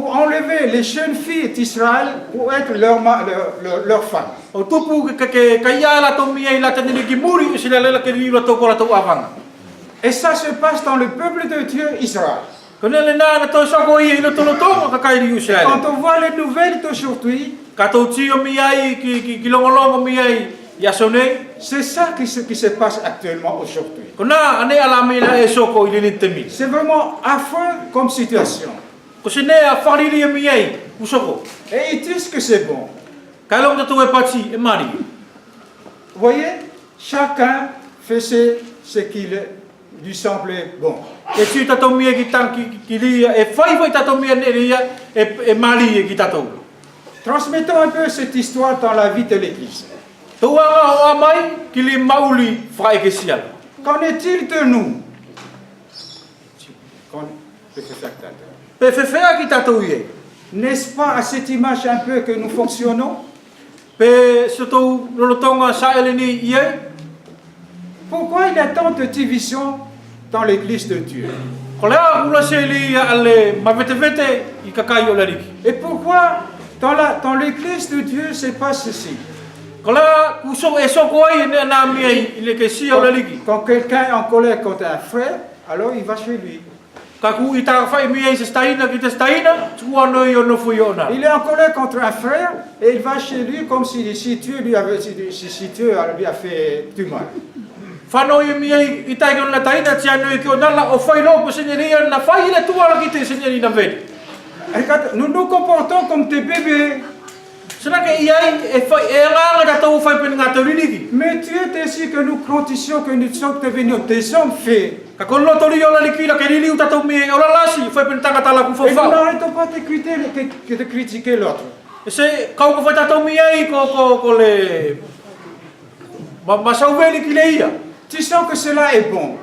pour enlever les jeunes filles d'Israël pour être leur femme. O tupu ke kaia la to mia ila tani ki muri sila lela ke ri to ko la to avanga. Et ça se passe dans le peuple de Dieu, Israël. Quand on voit les nouvelles d'aujourd'hui, c'est ça qui se passe actuellement aujourd'hui. C'est vraiment affreux comme situation. Et ils disent que c'est bon. Vous voyez, chacun fait ce qu'il lui semblait bon. Transmettons un peu cette histoire dans la vie de l'Église. Qu'en est-il de nous? N'est-ce pas à cette image un peu que nous fonctionnons? Pourquoi il y a tant de divisions dans l'Église de Dieu? Et pourquoi dans l'Église de Dieu c'est pas ceci? Quand quelqu'un est en colère contre un frère, alors il va chez lui. Il est en colère contre un frère et il va chez lui comme si Dieu lui a fait du mal. Nous nous comportons comme des bébés. Mais Dieu décide que nous grandissions, que nous sommes devenus des hommes faits. Et nous n'arrêtons pas de critiquer l'autre. Tu sens que cela est bon.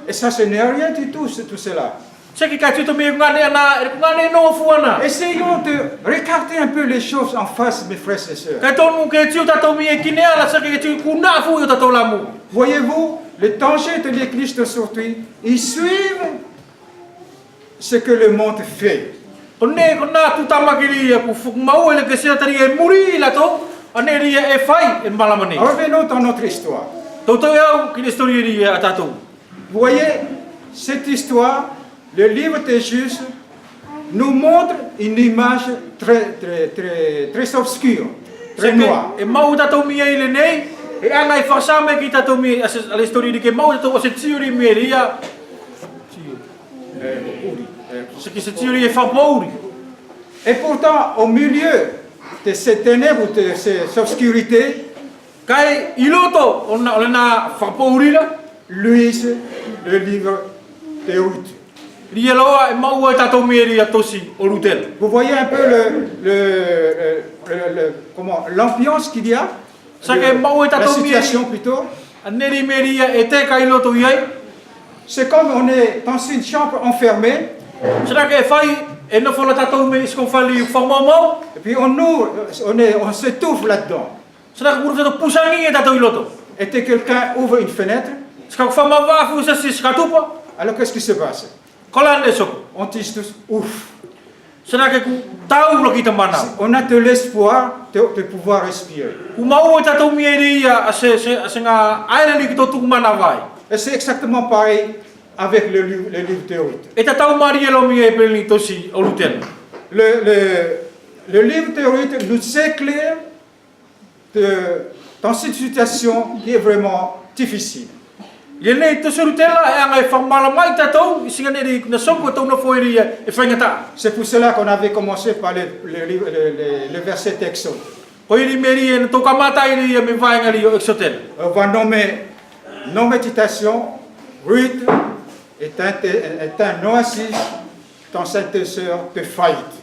Et ça, ce n'est rien du tout cela. Essayons de regarder un peu les choses en face, mes frères et sœurs. Voyez-vous, le danger de l'Église d'aujourd'hui, ils suivent ce que le monde fait. Revenons dans notre histoire. Vous voyez, cette histoire, le livre des Justes, nous montre une image très obscure, très noire. Et pourtant, au milieu de ces ténèbres, de ces obscurités, luise le livre de Ruth. Vous voyez un peu l'ambiance qu'il y a, la situation plutôt. C'est comme on est dans une chambre enfermée. Et puis on s'étouffe là-dedans. Et quelqu'un ouvre une fenêtre. Alors qu'est-ce qui se passe? On dit tous ouf. On a de l'espoir de pouvoir respirer. Et c'est exactement pareil avec le livre de Ruth. Le livre de Ruth nous éclaire dans cette situation qui est vraiment difficile. C'est pour cela qu'on avait commencé par le verset d'Exode. On va nommer nos méditations. Ruth est un oasis dans cette désert de faillite.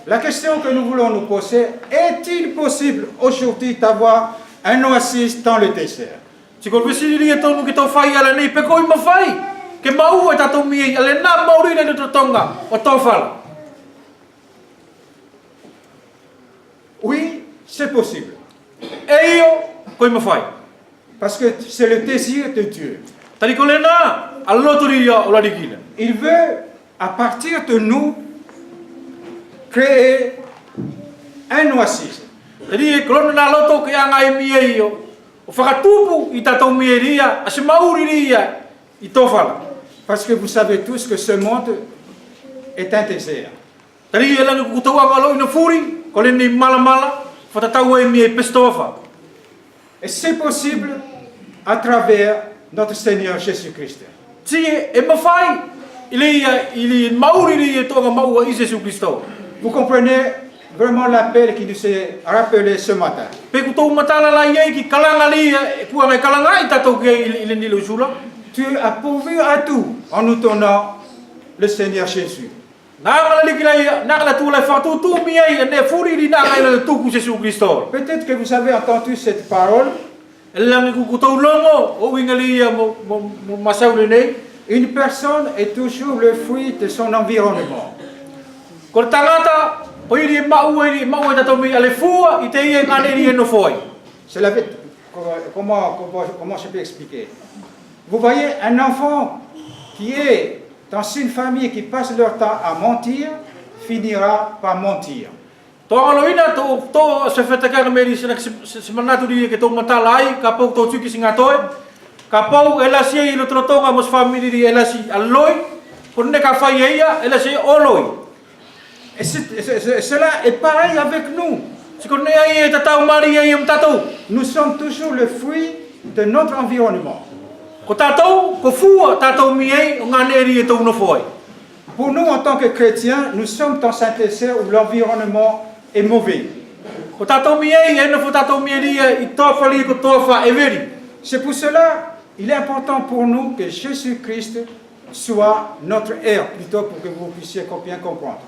La question que nous voulons nous poser, est-il possible aujourd'hui d'avoir un oasis dans le désert? Oui, c'est possible. e io koe mawhai. Parce que c'est le désir de Dieu. Tari ko lena, aloto ria o larikina. Il veut, à partir de nous, créer un oasis. Tari e kolona na aloto ke anga e mia io. O whakatupu I tatou mia ria, a se mauri ria I tōwhala. Parce que vous savez tous que ce monde est un désert. Tari e langa kukutaua ngalo ina furi, ko lena I mala, whatatau e mia I pestofa. Et c'est possible à travers notre Seigneur Jésus-Christ. Si e mawhai, ili mauri ria toga maua I Jésus Christo. Vous comprenez vraiment l'appel qui nous est rappelé ce matin. Pe kutou matala la iei ki kalanga lia, kua mai kalanga I tatou ke ili nilo usula. Tu as pourvu à tout en nous donnant le Seigneur Jésus. Nangala likila, nangala tula fatutu miei, ne furi di nangala tuku Jésus Christo. Peut-être que vous avez entendu cette parole. Elangi kukutou longo, o ingalia mo masaule nei. Une personne est toujours le fruit de son environnement. Ko tangata, o iri maua tatou mi ale fua, I te ie ngane ri no foi. Comment je peux expliquer? Vous voyez un enfant qui est dans une famille qui passe leur temps à mentir, finira par mentir. Tōngalo ina, tō se whetaka meri se manatu ri ke tō matala ai, ka pau tō tuki singa toi, ka pau elasi e ilo trotonga mos family ri elasi aloi, kone ka whai eia, elasi oloi. Et cela est pareil avec nous. Si kone ai e tatau mari e im tatou. Nous sommes toujours le fruit de notre environnement. Ko tatou, ko fua tatou mi ei, o ngane ri e tō no foi. Pour nous, en tant que chrétiens, nous sommes dans un désert où l'environnement est mauvais. Ko tatou mi ei, e no fu tatou mi ri e I tō whali ko tō wha e veri. C'est pour cela il est important pour nous que Jésus-Christ soit notre air, plutôt pour que vous puissiez bien comprendre.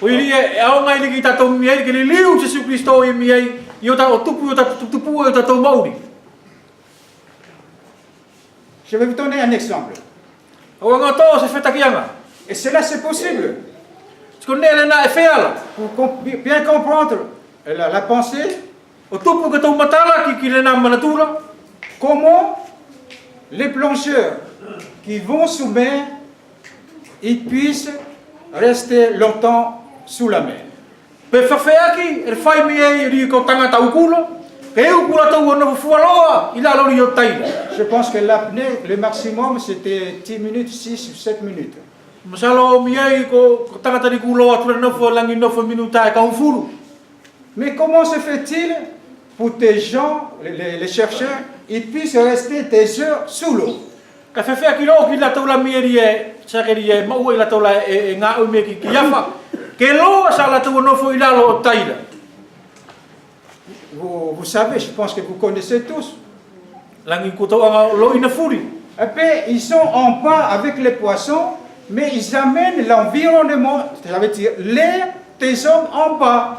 O iri e ao ngai liki tatou mi ei, ke li liu Jésus Christo I mi ei, I o tupu o tatou mauri. Je vais vous donner un exemple. O anga tō se whetakianga. Et cela, c'est possible. Si kone elena e wheala. Pour bien comprendre la pensée, O tupu ke tau matala ki lena manatura. comment les plongeurs qui vont sous mer, ils puissent rester longtemps sous la mer. Pe whawheaki, e whai mi e ri ko tangata ukula. Ke e ukula tau ono fualoa, I lalo ri o taila. Je pense que l'apnée, le maximum, c'était 10 minutes, 6 ou 7 minutes. Masalo mi e ko tangata ri kuloa tura nofo langi nofo minuta e kaunfuru. Mais comment se fait-il pour des gens, les chercheurs, ils puissent rester des heures sous l'eau? Ka whawheaki lo ki la tau la mi e ri e, sakeri e maua I la tau la e ngā ui me ki yafa. Ke loa sa la tau nofo I lalo o taila. Vous savez, je pense que vous connaissez tous. Langi kutau anga lo ina furi. Et puis, ils sont en bas avec les poissons, mais ils amènent l'environnement, ça veut dire l'air des hommes en bas.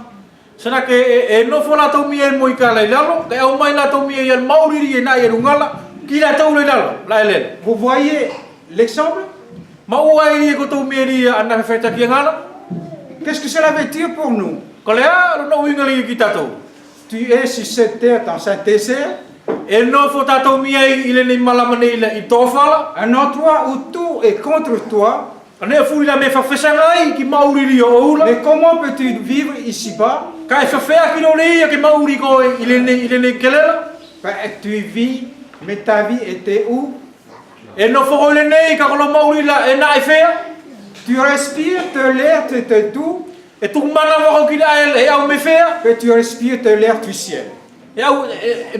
Sana ke e nofo la tau mi e mo I ka lai lalo, ke au mai la tau mi e ian mauriri e na e rungala, ki la tau lai lalo, la elele. Vous voyez l'exemple? Maua e ko tau mi e ri ana whetaki ngala. Qu'est-ce que cela veut dire pour nous? Ko lea, no wingali ki tatou. Tu es sur cette terre dans un désert, E nofo tatou mi e I le nei malamane I tōwhala. un endroit où tout est contre toi. Ane e furi la me whawhesanga ai ki mauriri o oula. Mais comment peux-tu vivre ici-bas? Ka e whawheaki no le ia ke mauri ko I le nei kelela. Ben, tu vis, mais ta vie était où? E nofo ko le nei ka kolo mauri la e na e whea. Tu respires de l'air de tout, E tuku mana wako ki la e au me whea. et tu respires de l'air du ciel. E au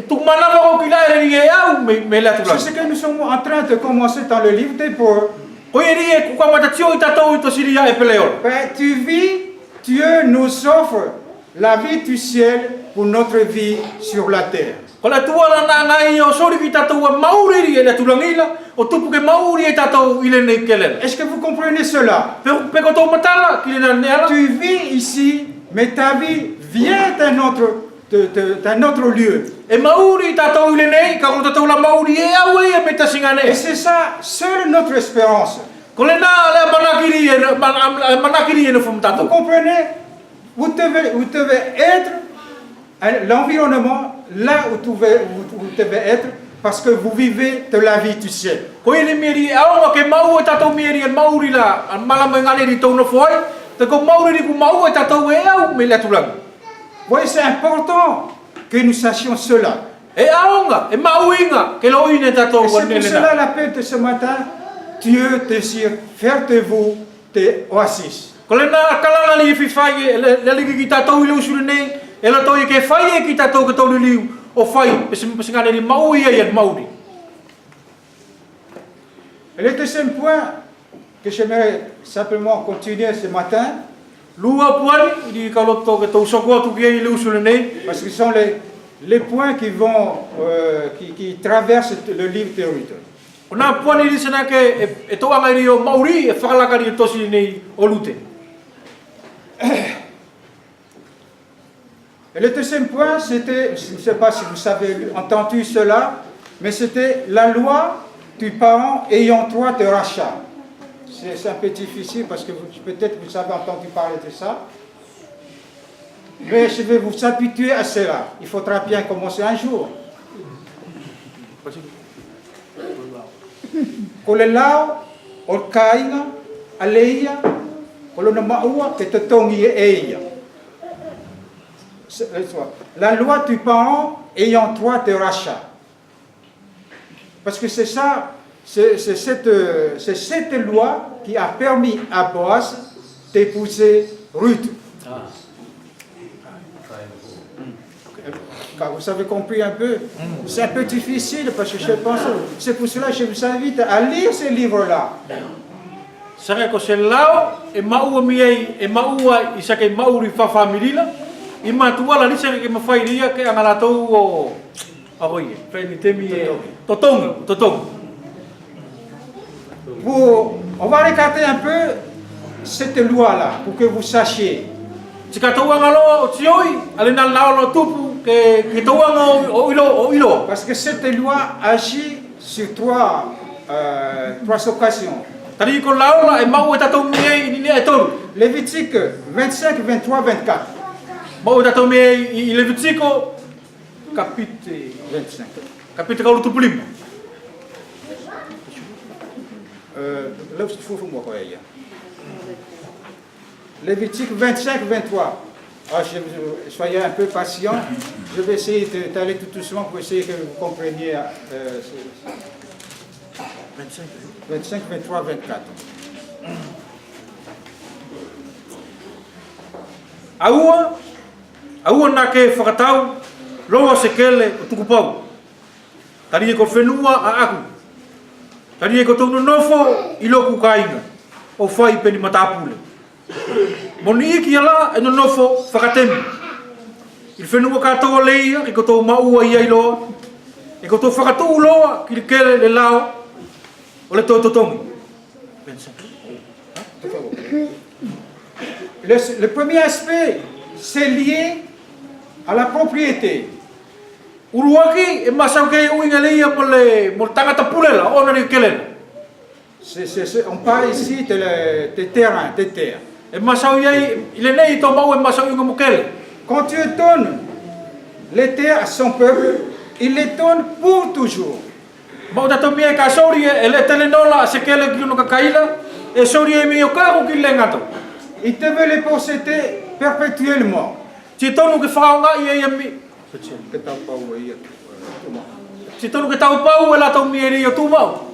tuku mana wako ki la e au me la C'est tulang. ce que nous sommes en train de commencer dans le livre d'Hébreux. Ko e ri e kuka matatio I tatou I to siria e peleola. Ben, tu vis, Dieu nous offre la vie du ciel pour notre vie sur la terre. Ko la tuala na ngai o sori ki tatou a mauriri e la tulangila, o tupu ke mauri e tatou I le nei kelela. Est-ce que vous comprenez cela? Pe ko tau matala ki le na neala. Tu vis ici, mais ta vie vient d'un autre lieu. E mauri tatou I le nei, ka ko tatou la mauri e au e me tasinga Et nei. c'est ça, seule notre espérance. Ko le na le manakiri e no fum Vous tatou. comprenez? Vous devez être l'environnement là où vous devez être, parce que vous vivez de la vie du ciel. Ko ile meri au ke mau e tatou meri an mauri la an malama ngale ri tau no foi te ko mauri ri ku mau e tatou e au me le tulang. Voyez, c'est important que nous sachions cela. E aonga e mauinga ke lo ine tatou Et c'est wan pour le cela na. l'appel de ce matin, Dieu désire faire de vous des oasis. Ko le na kalanga li fi fai le li ki tatou ile usuru nei e la toi ke fai e ki tatou ke tau liu o fai pe se ngale ri maui e an mauri. Et le deuxième point que j'aimerais simplement continuer ce matin, Lua puani di ka loto ke tau soko atu ki ile usuru nei. parce que ce sont les points qui traversent le livre de Ruth. Ona puani di sana ke e to anga ri o mauri e whakalaka ri tosi nei o lute. Et le deuxième point, c'était, je ne sais pas si vous avez entendu cela, mais c'était la loi du parent ayant droit de rachat. C'est un peu difficile parce que peut-être vous avez entendu parler de ça. Mais je vais vous habituer à cela. Il faudra bien commencer un jour. Kolelau, Olkainga, Aleia, Kolonamaua, Ketotongi et Eia. La loi du parent ayant droit de rachat. Parce que c'est ça, c'est cette loi qui a permis à Boaz d'épouser Ruth. Car vous avez compris un peu, c'est un peu difficile parce que je pense, c'est pour cela que je vous invite à lire ces livres-là. Saka ko se lao e maua miei e maua i sake mauri fa familila i matua la lisa ke mafai ria ke angala tau o ahoi feni temi e totong. On va regarder un peu cette loi-là pour que vous sachiez. Tika tau angalo o tioi ale na lao lo tupu ke tau anga o ilo. Parce que cette loi agit sur trois occasions. Tari ko lao la e mau e tatou miei ni e toru. Lévitique 25, 23, 24. Mau e tatou miei i Levitico capite 25. capite kaulu tupu lima. Lévitique 25, 23. Soyez un peu patient. Je vais essayer d'aller tout doucement pour essayer que vous compreniez 25, 23, 24. Aua na ke whakatau loa se kele o tukupau. Tari e ko whenua a aku. Tari e ko tonu nofo i loku kainga o whai peni matapule. Moni iki ala e no nofo whakatemi. I whenua katoa leia e ko tau maua i ailoa. E ko tau whakatu loa ki le kele le lao o le tototongi. Le premier aspect, c'est lié à la propriété. Uruaki e masau ke uinga leia mo tangata pulela ona ni kelela. On parle ici des terrains, des terres. E masau iai ile nei to mau e masau inga mo kele. Quand Dieu donne les terres à son peuple, il les donne pour toujours. Mau tato mia ka sori e le telenola se kele ki no kakaila e sori e mi o ka ko ki lengato. Il devait les posséder perpétuellement. Ti tonu ke faunga ia mi. Ti tonu ke tau pau e la tau mia ri o tu mau.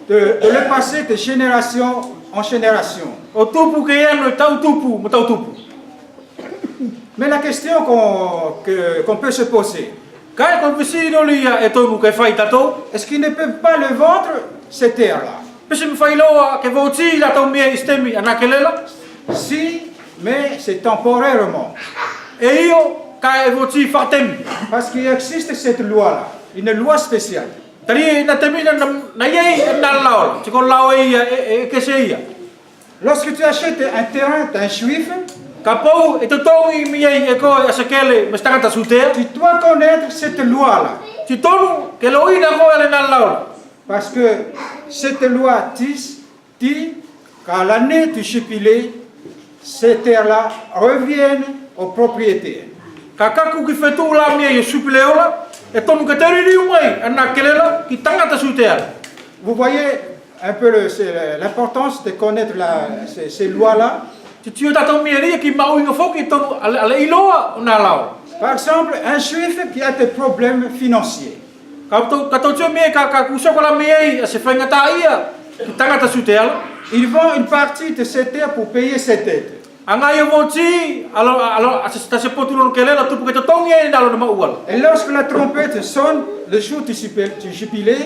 De le passer de génération en génération. O tupu ke ia no tau tupu, mo tau tupu. Mais la question qu'on peut se poser, Kai ko pisi no lia e tonu ke fai tato. est-ce qu'ils ne peuvent pas le vendre, ces terres-là? Pisi mi fai loa ke voti la tau mia istemi ana kelela. Si, mais c'est temporairement. E io ka e voti fatemi. Parce qu'il existe cette loi-là, une loi spéciale. Tari na temina na yei na lao. Ti ko lao e ke seia. Lorsque tu achètes un terrain d'un juif, Kapou e totongi mi e ko a sekele me stangata sutea. tu dois connaître cette loi-là. Ti tonu ke lo ina ko ale na lao. Parce que cette loi dit qu'à l'année du jubilé, ces terres-là reviennent aux propriétaires. Kakaku ki fetu la mia yo supleola e tonu ka teri mai ana kelela ki tangata sutea. Vous voyez un peu l'importance de connaître ces lois-là. Tu tato mia ri ki mau inga foki tonu ale iloa na lao. Par exemple, un juif qui a des problèmes financiers. Kato tu mia ka kusoko la mia se fenga ta ia ki tangata sutea. Ils vend une partie de ses terres pour payer ses dettes. Et lorsque la trompette sonne, le jour du jubilé,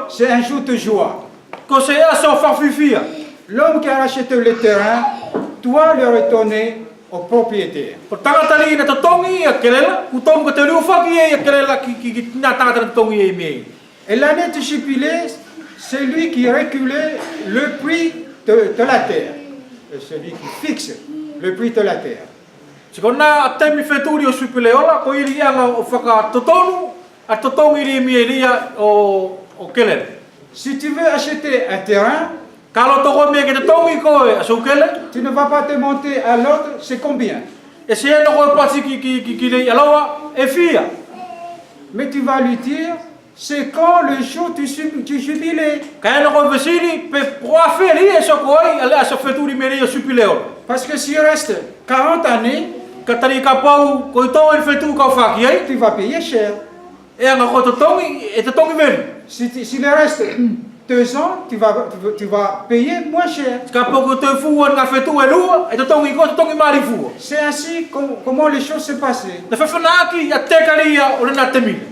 c'est un jour de joie. L'homme qui a racheté le terrain doit le retourner au propriétaire. Et l'année du jubilé, c'est lui qui régulait le prix de la terre. C'est celui qui fixe le prix de la terre. Si tu veux acheter un terrain, tu ne vas pas te monter à l'autre, c'est combien? Mais tu vas lui dire, c'est quand le jour du jubilé. Parce que s'il reste 40 années, tu vas payer cher. S'il reste 2 ans, tu vas payer moins cher. C'est ainsi comment les choses se passaient.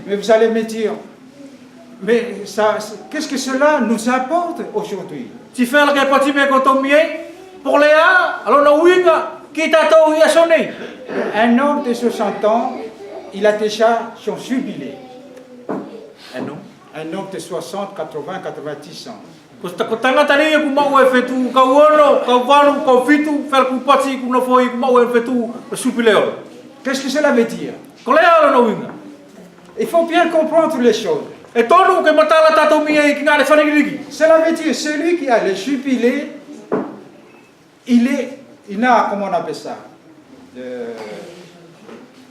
Mais vous allez me dire, mais qu'est-ce que cela nous apporte aujourd'hui? Un homme de 60 ans, il a déjà son jubilé. Un homme de 60, 80, 90 ans. Qu'est-ce que cela veut dire? Il faut bien comprendre les choses. Cela veut dire celui qui a le jubilé, il a, comment on appelle ça?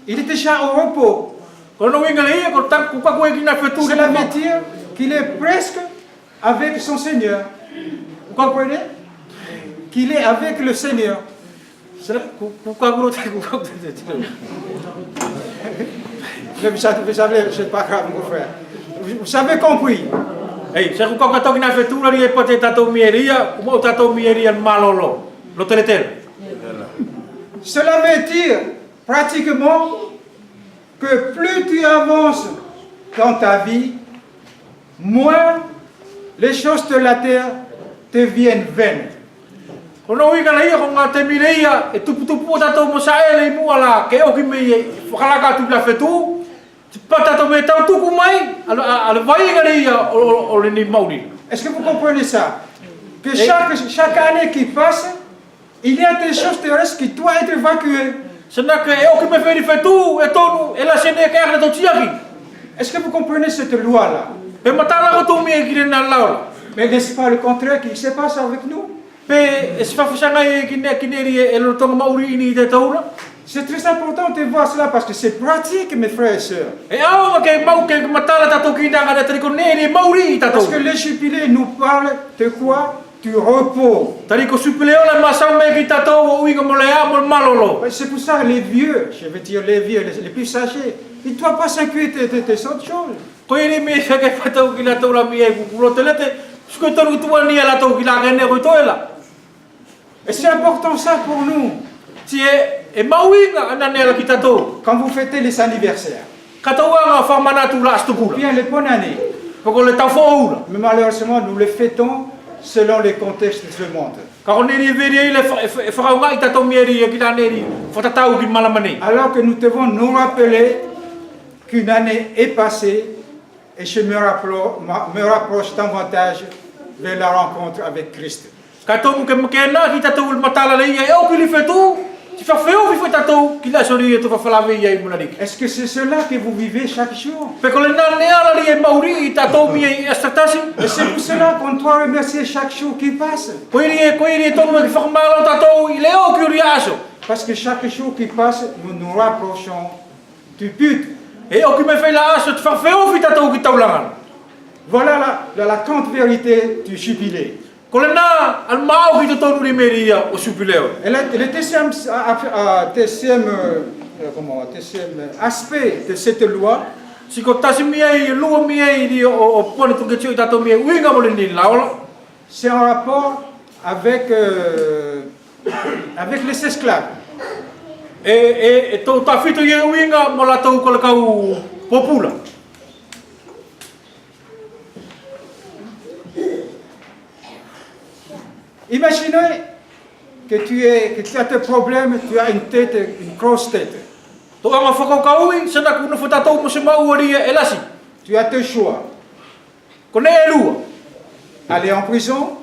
Il est déjà au repos. Cela veut dire qu'il est presque avec son Seigneur. Vous comprenez? Qu'il est avec le Seigneur. Vous savez, c'est pas grave, mon frère. Vous avez compris? Cela veut dire pratiquement que plus tu avances dans ta vie, moins les choses de la terre deviennent vaines. Est-ce que vous comprenez ça? Que chaque année qui passe, il y a des choses terrestres qui doivent être évacuées. Est-ce que vous comprenez cette loi-là? Mais n'est-ce pas le contraire qui se passe avec nous? C'est très important de voir cela parce que c'est pratique, mes frères et sœurs. Parce que le jubilé nous parle de quoi? Du repos. C'est pour ça les vieux, je veux dire les vieux, les plus âgés, ils ne doivent pas s'inquiéter de ces autres choses. Et c'est important ça pour nous. Quand vous fêtez les anniversaires, ou bien les bonnes années, mais malheureusement nous les fêtons selon les contextes de ce monde. Alors que nous devons nous rappeler qu'une année est passée et je me rapproche davantage vers la rencontre avec Christ. Tu fais où il faut tatou qu'il a sorti tu vas faire la vie mon ami. Est-ce que c'est cela que vous vivez chaque jour? Parce que le nana là les mauri tatou mi estatasi. Et c'est pour cela qu'on doit remercier chaque jour qui passe. Quoi il ton me faire mal tatou il est au curieux. Parce que chaque jour qui passe, nous nous rapprochons du but. Et au qui me fait la hache tu fais où tatou qui taulangan. Voilà la grande vérité du jubilé. Et le deuxième aspect de cette loi, c'est en rapport avec les esclaves. Imaginez que tu as des problèmes, tu as une tête, une grosse tête. Tu as deux choix. Aller en prison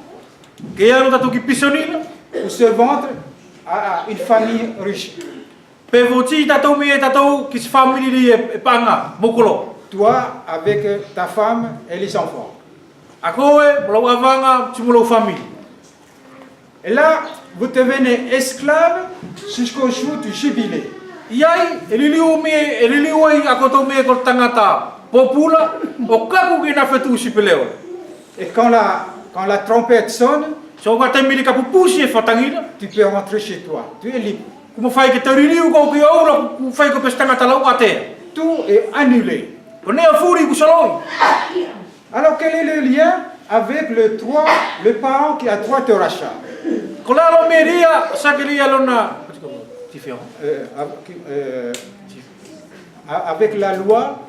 ou se vendre à une famille riche. Toi avec ta femme et les enfants. Et là, vous devenez esclave jusqu'au jour du jubilé. Et quand la trompette sonne, tu peux rentrer chez toi. Tu es libre. Tout est annulé. Alors quel est le lien avec le parent qui a droit de rachat? Avec la loi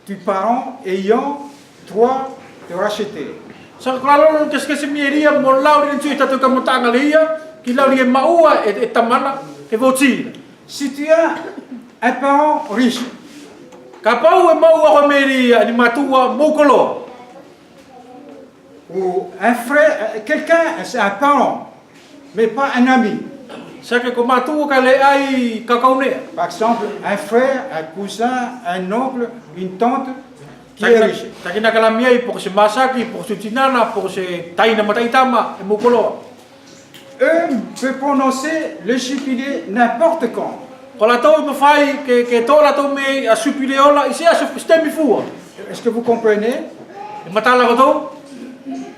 du parent ayant droit de racheter. Si tu as un parent riche, ou un frère, quelqu'un, c'est un parent, mais pas un ami. Par exemple, un frère, un cousin, un oncle, une tante qui est riche. Eux peuvent prononcer le jubilé n'importe quand. Est-ce que vous comprenez?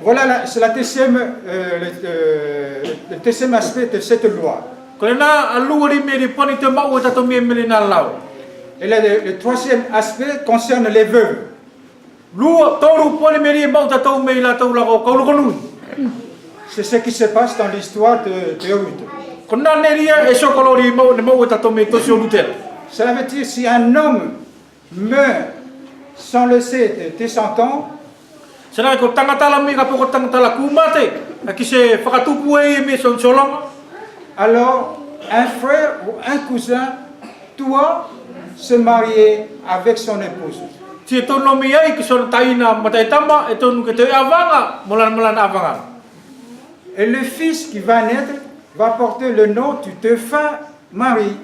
Voilà, c'est le deuxième aspect de cette loi. Et le troisième aspect concerne les veuves. C'est ce qui se passe dans l'histoire de Ruth. Cela veut dire si un homme meurt sans laisser de descendants, alors un frère ou un cousin doit se marier avec son épouse. Et le fils qui va naître va porter le nom du défunt mari.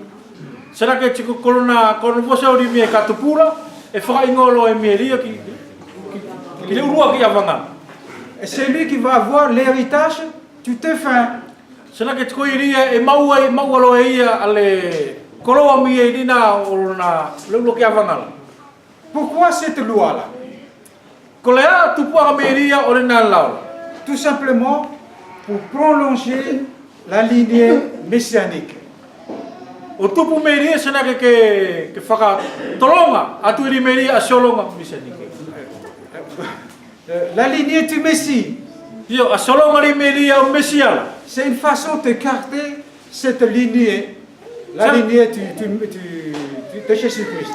Et c'est lui qui va avoir l'héritage du défunt. Pourquoi cette loi-là? Tout simplement pour prolonger la lignée messianique. La lignée du Messie. C'est une façon de garder cette lignée, la lignée de Jésus-Christ.